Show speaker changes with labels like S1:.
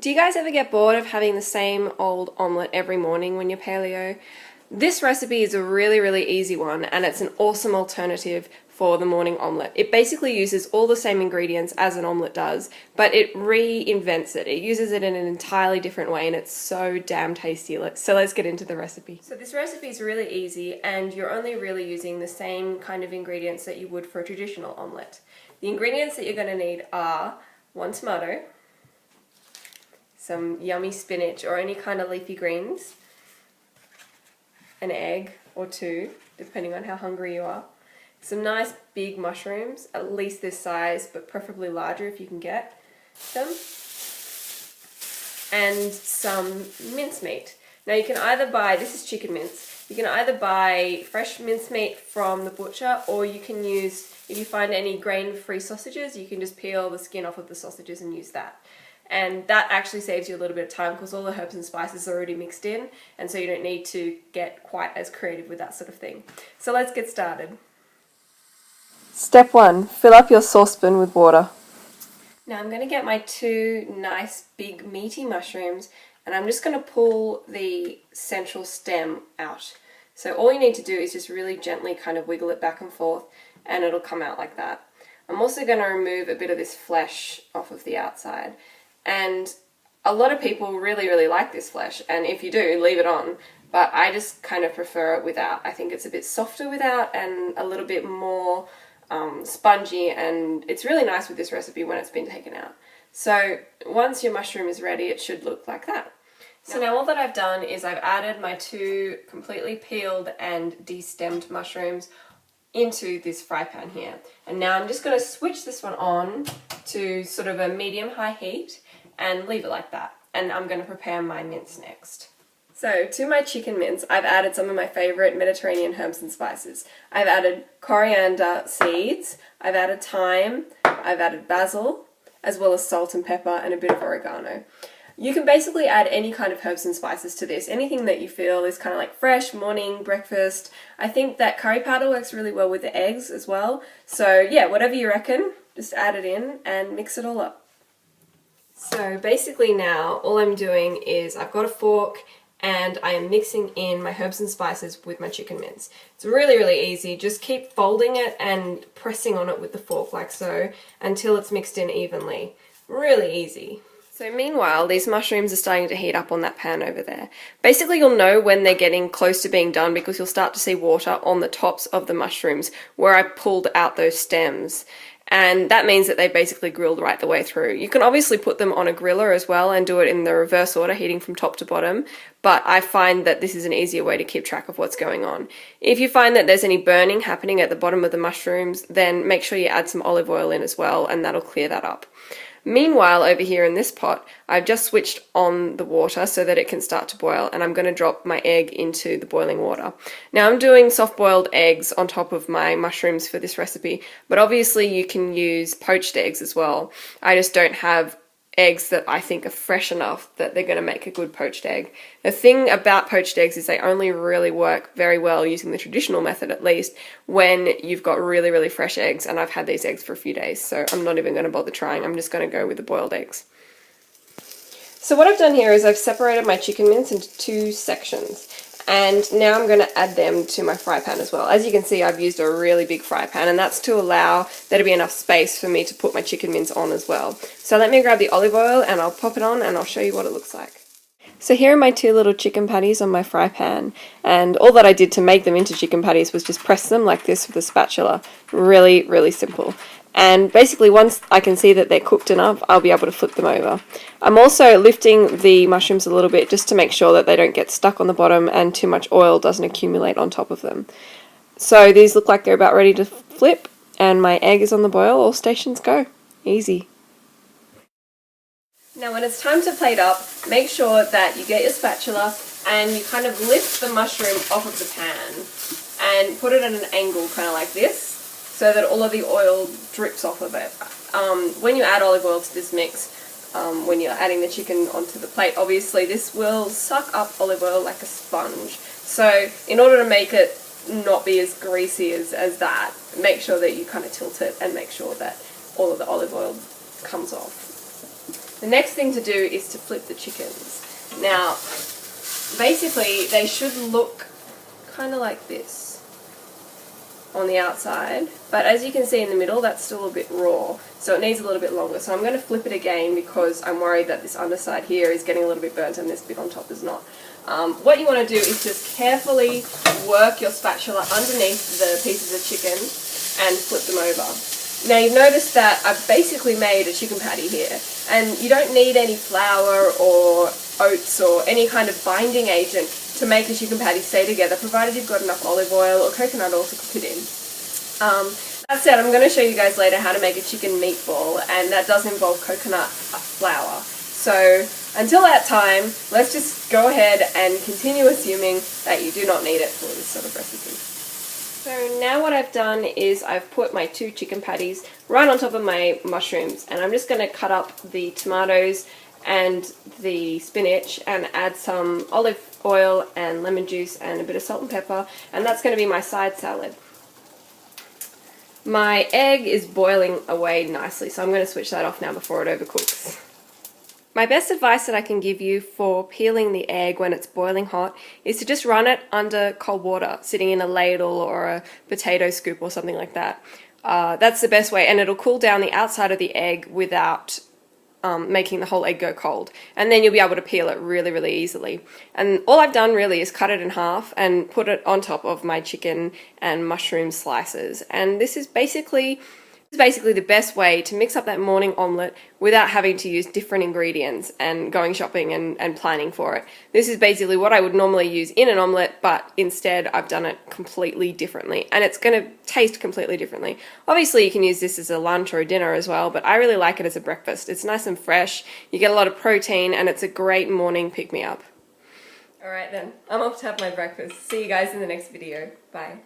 S1: Do you guys ever get bored of having the same old omelette every morning when you're paleo? This recipe is a really easy one, and it's an awesome alternative for the morning omelette. It basically uses all the same ingredients as an omelette does, but it reinvents it. It uses it in an entirely different way, and it's so damn tasty. So let's get into the recipe. So this recipe is really easy, and you're only really using the same kind of ingredients that you would for a traditional omelette. The ingredients that you're going to need are 1 tomato, some yummy spinach or any kind of leafy greens, an egg or 2, depending on how hungry you are, some nice big mushrooms, at least this size, but preferably larger if you can get them, and some mincemeat. Now you can either buy, this is chicken mince, you can either buy fresh mincemeat from the butcher, or you can use, if you find any grain-free sausages, you can just peel the skin off of the sausages and use that. And that actually saves you a little bit of time because all the herbs and spices are already mixed in, and so you don't need to get quite as creative with that sort of thing. So let's get started. Step 1, fill up your saucepan with water. Now I'm going to get my 2 nice big meaty mushrooms, and I'm just going to pull the central stem out. So all you need to do is just really gently kind of wiggle it back and forth, and it'll come out like that. I'm also going to remove a bit of this flesh off of the outside. And a lot of people really like this flesh, and if you do, leave it on, but I just kind of prefer it without. I think it's a bit softer without and a little bit more spongy, and it's really nice with this recipe when it's been taken out. So once your mushroom is ready, it should look like that. So now all that I've done is I've added my 2 completely peeled and de-stemmed mushrooms into this fry pan here. And now I'm just going to switch this one on to sort of a medium-high heat and leave it like that. And I'm going to prepare my mince next. So to my chicken mince, I've added some of my favourite Mediterranean herbs and spices. I've added coriander seeds, I've added thyme, I've added basil, as well as salt and pepper and a bit of oregano. You can basically add any kind of herbs and spices to this, anything that you feel is kind of like fresh, morning, breakfast. I think that curry powder works really well with the eggs as well. So yeah, whatever you reckon, just add it in and mix it all up. So basically now all I'm doing is I've got a fork and I am mixing in my herbs and spices with my chicken mince. It's really easy. Just keep folding it and pressing on it with the fork like so until it's mixed in evenly. Really easy. So meanwhile, these mushrooms are starting to heat up on that pan over there. Basically, you'll know when they're getting close to being done because you'll start to see water on the tops of the mushrooms where I pulled out those stems. And that means that they basically grilled right the way through. You can obviously put them on a griller as well and do it in the reverse order, heating from top to bottom, but I find that this is an easier way to keep track of what's going on. If you find that there's any burning happening at the bottom of the mushrooms, then make sure you add some olive oil in as well, and that'll clear that up. Meanwhile, over here in this pot, I've just switched on the water so that it can start to boil, and I'm going to drop my egg into the boiling water. Now I'm doing soft-boiled eggs on top of my mushrooms for this recipe, but obviously you can use poached eggs as well. I just don't have eggs that I think are fresh enough that they're going to make a good poached egg. The thing about poached eggs is they only really work very well using the traditional method, at least, when you've got really fresh eggs, and I've had these eggs for a few days, so I'm not even going to bother trying. I'm just going to go with the boiled eggs. So what I've done here is I've separated my chicken mince into 2 sections. And now I'm going to add them to my fry pan as well. As you can see, I've used a really big fry pan, and that's to allow there to be enough space for me to put my chicken mince on as well. So let me grab the olive oil and I'll pop it on and I'll show you what it looks like. So here are my 2 little chicken patties on my fry pan, and all that I did to make them into chicken patties was just press them like this with a spatula. Really simple. And basically once I can see that they're cooked enough, I'll be able to flip them over. I'm also lifting the mushrooms a little bit just to make sure that they don't get stuck on the bottom and too much oil doesn't accumulate on top of them. So these look like they're about ready to flip, and my egg is on the boil. All stations go. Easy. Now when it's time to plate up, make sure that you get your spatula and you kind of lift the mushroom off of the pan and put it at an angle kind of like this, so that all of the oil drips off of it. When you add olive oil to this mix, when you're adding the chicken onto the plate, obviously this will suck up olive oil like a sponge. So in order to make it not be as greasy as that, make sure that you kind of tilt it and make sure that all of the olive oil comes off. The next thing to do is to flip the chickens. Now, basically they should look kind of like this on the outside, but as you can see in the middle, that's still a bit raw, so it needs a little bit longer. So I'm going to flip it again because I'm worried that this underside here is getting a little bit burnt and this bit on top is not. What you want to do is just carefully work your spatula underneath the pieces of chicken and flip them over. Now you've noticed that I've basically made a chicken patty here, and you don't need any flour or oats or any kind of binding agent to make a chicken patty stay together, provided you've got enough olive oil or coconut oil to cook it in. That said, I'm going to show you guys later how to make a chicken meatball, and that does involve coconut flour. So until that time, let's just go ahead and continue assuming that you do not need it for this sort of recipe. So now what I've done is I've put my 2 chicken patties right on top of my mushrooms, and I'm just going to cut up the tomatoes and the spinach and add some olive oil and lemon juice and a bit of salt and pepper, and that's going to be my side salad. My egg is boiling away nicely, so I'm going to switch that off now before it overcooks. My best advice that I can give you for peeling the egg when it's boiling hot is to just run it under cold water, sitting in a ladle or a potato scoop or something like that. That's the best way, and it'll cool down the outside of the egg without making the whole egg go cold, and then you'll be able to peel it really, really easily. And all I've done really is cut it in half and put it on top of my chicken and mushroom slices, and this is basically the best way to mix up that morning omelette without having to use different ingredients and going shopping and planning for it. This is basically what I would normally use in an omelette, but instead I've done it completely differently, and it's going to taste completely differently. Obviously you can use this as a lunch or a dinner as well, but I really like it as a breakfast. It's nice and fresh, you get a lot of protein, and it's a great morning pick-me-up. Alright then, I'm off to have my breakfast. See you guys in the next video. Bye.